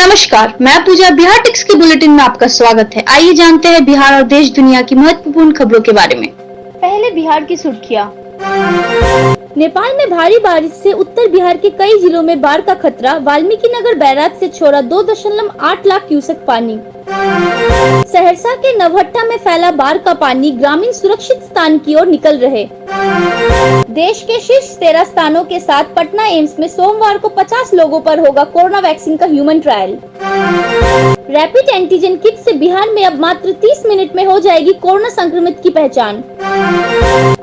नमस्कार, मैं पूजा बिहार टिक्स के बुलेटिन में आपका स्वागत है। आइए जानते हैं बिहार और देश दुनिया की महत्वपूर्ण खबरों के बारे में। पहले बिहार की सुर्खियां। नेपाल में भारी बारिश से उत्तर बिहार के कई जिलों में बाढ़ का खतरा। वाल्मीकि नगर बैराज से छोड़ा 2.8 लाख क्यूसेक पानी। सहरसा के नवहट्टा में फैला बाढ़ का पानी, ग्रामीण सुरक्षित स्थान की ओर निकल रहे। देश के शीर्ष 13 स्थानों के साथ पटना एम्स में सोमवार को 50 लोगों पर होगा कोरोना वैक्सीन का human trial. Rapid antigen kit से बिहार में अब मात्र 30 मिनट में हो जाएगी कोरोना संक्रमित की पहचान।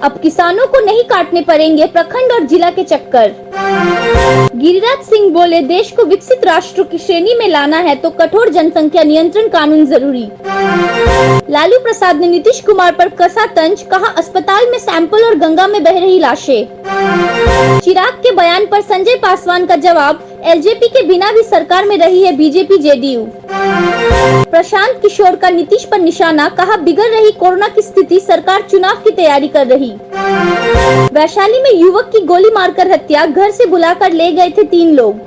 अब किसानों को नहीं काटने पड़ेंगे प्रखंड और जिला के चक्कर। गिरिराज सिंह बोले, देश को विकसित राष्ट्रों की श्रेणी में लाना है तो कठोर जनसंख्या नियंत्रण कानून जरूरी। लालू प्रसाद ने नीतीश कुमार पर कसा तंज, कहा अस्पताल में सैंपल और गंगा में बह रही लाशें। चिराग के बयान पर संजय पासवान का जवाब, एलजेपी के बिना भी सरकार में रही है बीजेपी जेडीयू। प्रशांत किशोर का नीतीश पर निशाना, कहा बिगड़ रही कोरोना की स्थिति, सरकार चुनाव की तैयारी कर रही। वैशाली में युवक की गोली मारकर हत्या, घर से बुलाकर ले गए थे 3 लोग।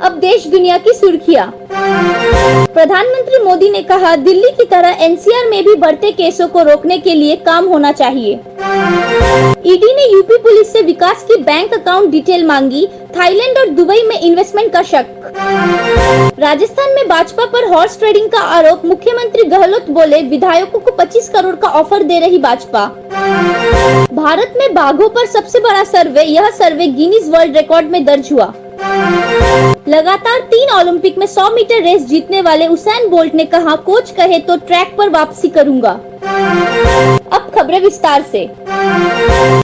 अब देश दुनिया की सुर्खियां। प्रधानमंत्री मोदी ने कहा, दिल्ली की तरह एनसीआर में भी बढ़ते केसों को रोकने के लिए काम होना चाहिए। ईडी ने यूपी पुलिस से विकास की बैंक अकाउंट डिटेल मांगी। थाईलैंड और दुबई में इन्वेस्टमेंट का शक। राजस्थान में भाजपा पर हॉर्स ट्रेडिंग का आरोप, मुख्यमंत्री गहलोत बोले, विधायकों को 25 करोड़ का ऑफर दे रही भाजपा। भारत में बाघों पर सबसे बड़ा सर्वे, यह सर्वे गिनीज वर्ल्ड रिकॉर्ड में दर्ज हुआ। लगातार 3 ओलंपिक में 100 मीटर रेस जीतने वाले उसैन बोल्ट ने कहा, कोच कहे तो ट्रैक पर वापसी करूंगा। अब खबरें विस्तार से।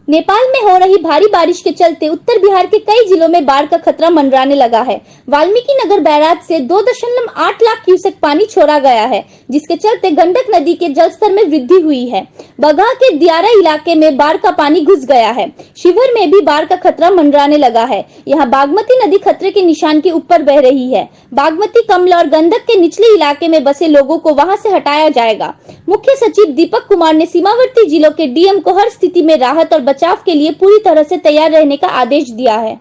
नेपाल में हो रही भारी बारिश के चलते उत्तर बिहार के कई जिलों में बाढ़ का खतरा मंडराने लगा है। वाल्मीकि नगर बैराज से 2.8 लाख क्यूसेक पानी छोड़ा गया है, जिसके चलते गंडक नदी के जलस्तर में वृद्धि हुई है। बगहा के दियारा इलाके में बाढ़ का पानी घुस गया है। शिवहर में भी बाढ़ का खतरा मंडराने लगा है। यहाँ बागमती नदी खतरे के निशान के ऊपर बह रही है। बागमती, कमला और गंडक के निचले इलाके में बसे लोगों को वहां से हटाया जाएगा। मुख्य सचिव दीपक कुमार ने सीमावर्ती जिलों के डीएम को हर स्थिति में राहत और बचाव के लिए पूरी तरह से तैयार रहने का आदेश दिया है।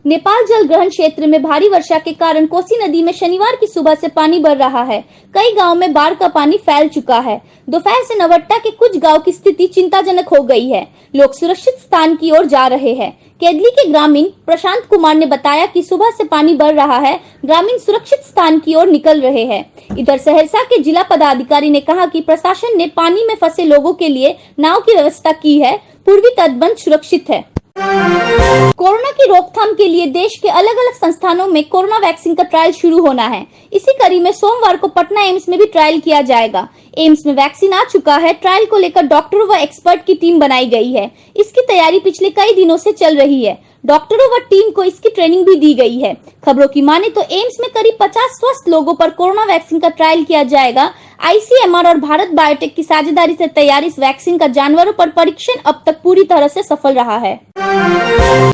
नेपाल जल ग्रहण क्षेत्र में भारी वर्षा के कारण कोसी नदी में शनिवार की सुबह से पानी बढ़ रहा है। कई गांव में बाढ़ का पानी फैल चुका है। दोपहर से नवहट्टा के कुछ गांव की स्थिति चिंताजनक हो गई है। लोग सुरक्षित स्थान की ओर जा रहे हैं। केदली के ग्रामीण प्रशांत कुमार ने बताया कि सुबह से पानी बढ़ रहा है, ग्रामीण सुरक्षित स्थान की ओर निकल रहे हैं। इधर सहरसा के जिला पदाधिकारी ने कहा कि प्रशासन ने पानी में फंसे लोगों के लिए नाव की व्यवस्था की है। पूर्वी तटबंध सुरक्षित है। कोरोना की रोकथाम के लिए देश के अलग अलग संस्थानों में कोरोना वैक्सीन का ट्रायल शुरू होना है। इसी कड़ी में सोमवार को पटना एम्स में भी ट्रायल किया जाएगा। एम्स में वैक्सीन आ चुका है। ट्रायल को लेकर डॉक्टरों व एक्सपर्ट की टीम बनाई गई है। इसकी तैयारी पिछले कई दिनों से चल रही है। डॉक्टरों व टीम को इसकी ट्रेनिंग भी दी गई है। खबरों की माने तो एम्स में करीब 50 स्वस्थ लोगों पर कोरोना वैक्सीन का ट्रायल किया जाएगा। आईसीएमआर और भारत बायोटेक की साझेदारी से तैयार इस वैक्सीन का जानवरों पर परीक्षण अब तक पूरी तरह से सफल रहा है।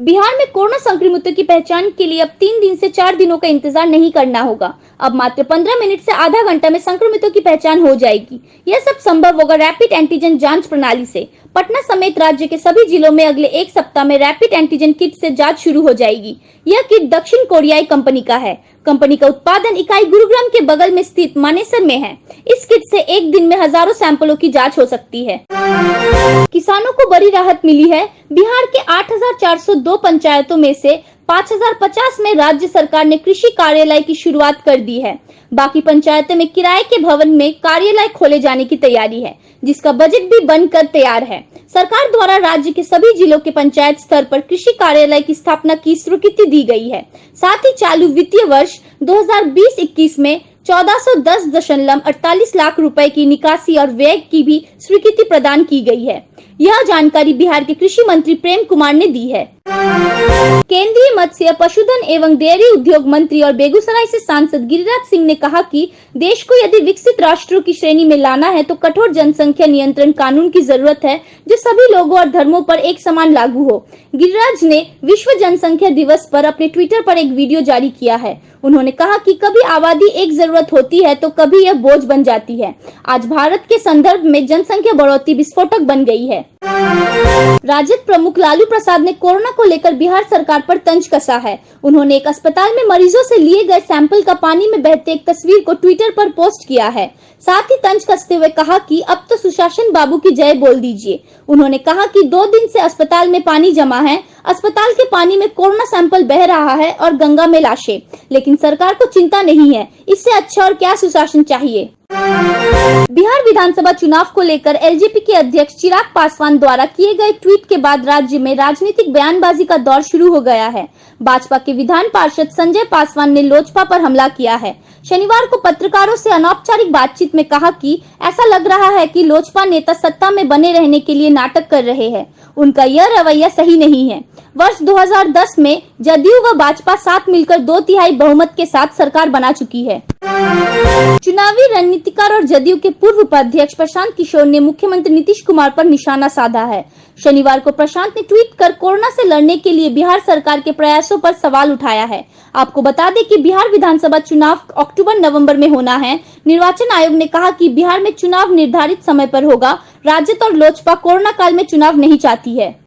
बिहार में कोरोना संक्रमितों की पहचान के लिए अब 3 दिन से 4 दिनों का इंतजार नहीं करना होगा। अब मात्र 15 मिनट से आधा घंटा में संक्रमितों की पहचान हो जाएगी। यह सब संभव होगा रैपिड एंटीजन जांच प्रणाली से। पटना समेत राज्य के सभी जिलों में अगले 1 सप्ताह में रैपिड एंटीजन किट से जांच शुरू हो जाएगी। यह किट दक्षिण कोरियाई कंपनी का है। कंपनी का उत्पादन इकाई गुरुग्राम के बगल में स्थित मानेसर में है। इस किट से एक दिन में हजारों सैंपलों की जांच हो सकती है। किसानों को बड़ी राहत मिली है। बिहार के 8,402 पंचायतों में से 5,050 में राज्य सरकार ने कृषि कार्यालय की शुरुआत कर दी है। बाकी पंचायतों में किराए के भवन में कार्यालय खोले जाने की तैयारी है, जिसका बजट भी बनकर तैयार है। सरकार द्वारा राज्य के सभी जिलों के पंचायत स्तर पर कृषि कार्यालय की स्थापना की स्वीकृति दी गई है। साथ ही चालू वित्तीय वर्ष 2020-21 में 1410.48 लाख रुपए की निकासी और व्यय की भी स्वीकृति प्रदान की गई है। यह जानकारी बिहार के कृषि मंत्री प्रेम कुमार ने दी है। केंद्रीय मत्स्य, पशुधन एवं डेयरी उद्योग मंत्री और बेगूसराय से सांसद गिरिराज सिंह ने कहा कि देश को यदि विकसित राष्ट्रों की श्रेणी में लाना है तो कठोर जनसंख्या नियंत्रण कानून की जरूरत है, जो सभी लोगों और धर्मों पर एक समान लागू हो। गिरिराज ने विश्व जनसंख्या दिवस पर अपने ट्विटर पर एक वीडियो जारी किया है। उन्होंने कहा कि कभी आबादी एक जरूरत होती है तो कभी यह बोझ बन जाती है। आज भारत के संदर्भ में जनसंख्या बढ़ोतरी विस्फोटक बन गई है। राजद प्रमुख लालू प्रसाद ने कोरोना को लेकर बिहार सरकार पर तंज कसा है। उन्होंने एक अस्पताल में मरीजों से लिए गए सैंपल का पानी में बहते एक तस्वीर को ट्विटर पर पोस्ट किया है। साथ ही तंज कसते हुए कहा कि अब तो सुशासन बाबू की जय बोल दीजिए। उन्होंने कहा कि 2 दिन से अस्पताल में पानी जमा है, अस्पताल के पानी में कोरोना सैंपल बह रहा है और गंगा में लाशें, लेकिन सरकार को चिंता नहीं है। इससे अच्छा और क्या सुशासन चाहिए। बिहार विधानसभा चुनाव को लेकर एलजेपी के अध्यक्ष चिराग पासवान द्वारा किए गए ट्वीट के बाद राज्य में राजनीतिक बयानबाजी का दौर शुरू हो गया है। भाजपा के विधान पार्षद संजय पासवान ने लोजपा पर हमला किया है। शनिवार को पत्रकारों से अनौपचारिक बातचीत में कहा कि ऐसा लग रहा है कि लोजपा नेता सत्ता में बने रहने के लिए नाटक कर रहे हैं। उनका यह रवैया सही नहीं है। वर्ष 2010 में जदयू व भाजपा साथ मिलकर 2/3 बहुमत के साथ सरकार बना चुकी है। चुनावी रणनीतिकार और जदयू के पूर्व उपाध्यक्ष प्रशांत किशोर ने मुख्यमंत्री नीतीश कुमार पर निशाना साधा है। शनिवार को प्रशांत ने ट्वीट कर कोरोना से लड़ने के लिए बिहार सरकार के प्रयासों पर सवाल उठाया है। आपको बता दें कि बिहार विधानसभा चुनाव अक्टूबर-नवंबर में होना है। निर्वाचन आयोग ने कहा कि बिहार में चुनाव निर्धारित समय पर होगा। राजद और लोजपा कोरोना काल में चुनाव नहीं चाहती है।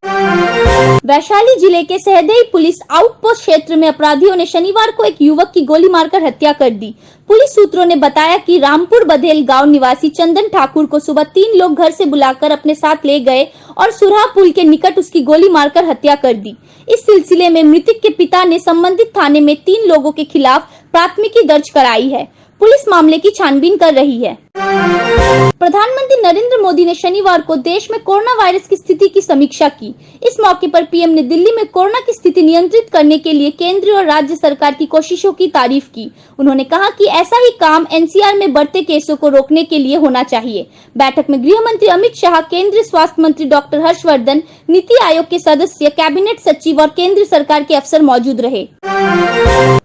वैशाली जिले के सहदेई पुलिस आउटपोस्ट क्षेत्र में अपराधियों ने शनिवार को एक युवक की गोली मारकर हत्या कर दी। पुलिस सूत्रों ने बताया कि रामपुर बधेल गांव निवासी चंदन ठाकुर को सुबह 3 लोग घर से बुलाकर अपने साथ ले गए और सुरहा पुल के निकट उसकी गोली मारकर हत्या कर दी। इस सिलसिले में मृतक के पिता ने संबंधित थाने में 3 लोगों के खिलाफ प्राथमिकी दर्ज कराई है। पुलिस मामले की छानबीन कर रही है। प्रधानमंत्री नरेंद्र मोदी ने शनिवार को देश में कोरोना वायरस की स्थिति की समीक्षा की। इस मौके पर पीएम ने दिल्ली में कोरोना की स्थिति नियंत्रित करने के लिए केंद्र और राज्य सरकार की कोशिशों की तारीफ की। उन्होंने कहा कि ऐसा ही काम एनसीआर में बढ़ते केसों को रोकने के लिए होना चाहिए। बैठक में गृह मंत्री अमित शाह, केंद्रीय स्वास्थ्य मंत्री डॉक्टर हर्षवर्धन, नीति आयोग के सदस्य, कैबिनेट सचिव और केंद्र सरकार के अफसर मौजूद रहे।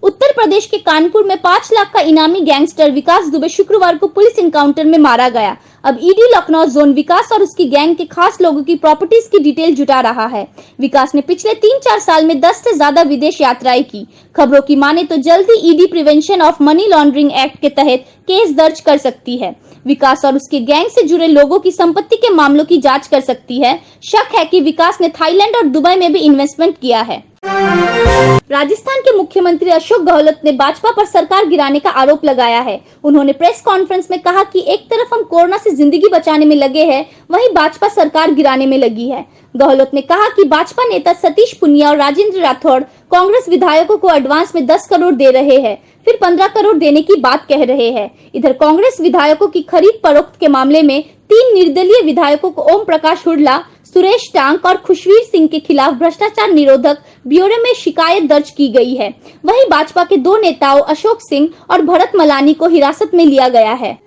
उत्तर प्रदेश के कानपुर में 5 लाख का इनामी गैंगस्टर विकास दुबे शुक्रवार को पुलिस एनकाउंटर में मारा गया। अब ईडी लखनऊ जोन विकास और उसकी गैंग के खास लोगों की प्रॉपर्टीज की डिटेल जुटा रहा है। विकास ने पिछले 3-4 साल में 10 से ज्यादा विदेश यात्राएं की। खबरों की माने तो जल्द ही ED prevention of money laundering act के तहत केस दर्ज कर सकती है। विकास और उसके गैंग से जुड़े लोगों की संपत्ति के मामलों की जांच कर सकती है। शक है कि विकास ने थाईलैंड और दुबई में भी इन्वेस्टमेंट किया है। राजस्थान के मुख्यमंत्री अशोक गहलोत ने भाजपा पर सरकार गिराने का आरोप लगाया है। उन्होंने प्रेस कॉन्फ्रेंस में कहा कि एक तरफ हम कोरोना से जिंदगी बचाने में लगे हैं, वहीं भाजपा सरकार गिराने में लगी है। गहलोत ने कहा कि भाजपा नेता सतीश पुनिया और राजेंद्र राठौड़ कांग्रेस विधायकों को एडवांस में 10 करोड़ दे रहे हैं, फिर 15 करोड़ देने की बात कह रहे हैं। इधर कांग्रेस विधायकों की खरीद फरोख्त के मामले में 3 निर्दलीय विधायकों को ओम प्रकाश हुड्डा, सुरेश टांक और खुशवीर सिंह के खिलाफ भ्रष्टाचार निरोधक ब्यूरो में शिकायत दर्ज की गई है। वहीं भाजपा के 2 नेताओं अशोक सिंह और भरत मलानी को हिरासत में लिया गया है।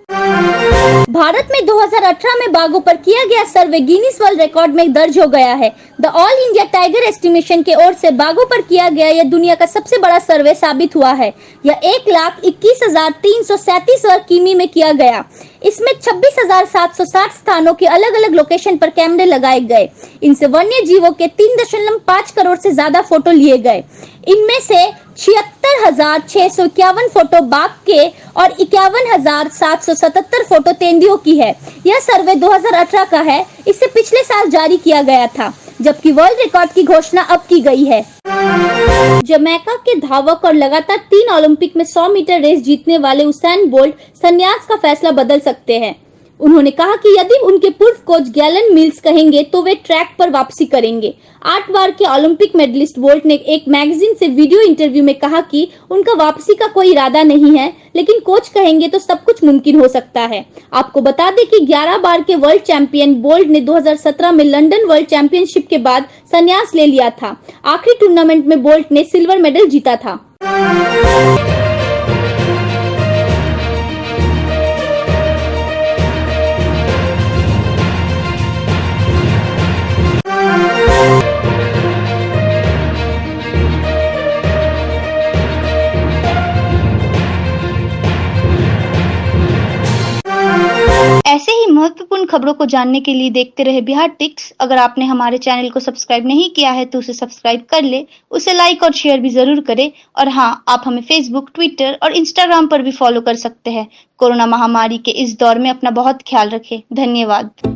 भारत में 2018 में बाघों पर किया गया सर्वे गिनीज वर्ल्ड रिकॉर्ड में दर्ज हो गया है। The all India tiger estimation के ओर से बाघों पर किया गया यह दुनिया का सबसे बड़ा सर्वे साबित हुआ है। यह 1,21,337 वर्ग किमी में किया गया। इसमें 26,760 स्थानों के अलग अलग लोकेशन पर कैमरे लगाए गए। इनसे वन्य जीवों के 3.5 करोड़ से ज्यादा फोटो लिए गए। इनमें से 76,651 फोटो बाघ के और 51,777 फोटो तेंदुओं की है। यह सर्वे 2018 का है। इसे पिछले साल जारी किया गया था, जबकि वर्ल्ड रिकॉर्ड की घोषणा अब की गई है। जमैका के धावक और लगातार 3 ओलंपिक में 100 मीटर रेस जीतने वाले उसेन बोल्ट संन्यास का फैसला बदल सकते हैं। उन्होंने कहा कि यदि उनके पूर्व कोच गैलन मिल्स कहेंगे तो वे ट्रैक पर वापसी करेंगे। 8 बार के ओलंपिक मेडलिस्ट बोल्ट ने एक मैगजीन से वीडियो इंटरव्यू में कहा कि उनका वापसी का कोई इरादा नहीं है, लेकिन कोच कहेंगे तो सब कुछ मुमकिन हो सकता है। आपको बता दें कि 11 बार के वर्ल्ड चैंपियन बोल्ट ने 2017 में लंदन वर्ल्ड चैंपियनशिप के बाद संन्यास ले लिया था। आखिरी टूर्नामेंट में बोल्ट ने सिल्वर मेडल जीता था। ऐसे ही महत्वपूर्ण खबरों को जानने के लिए देखते रहे बिहार टिक्स। अगर आपने हमारे चैनल को सब्सक्राइब नहीं किया है तो उसे सब्सक्राइब कर ले, उसे लाइक और शेयर भी जरूर करें। और हाँ, आप हमें फेसबुक, ट्विटर और इंस्टाग्राम पर भी फॉलो कर सकते हैं। कोरोना महामारी के इस दौर में अपना बहुत ख्याल रखें। धन्यवाद।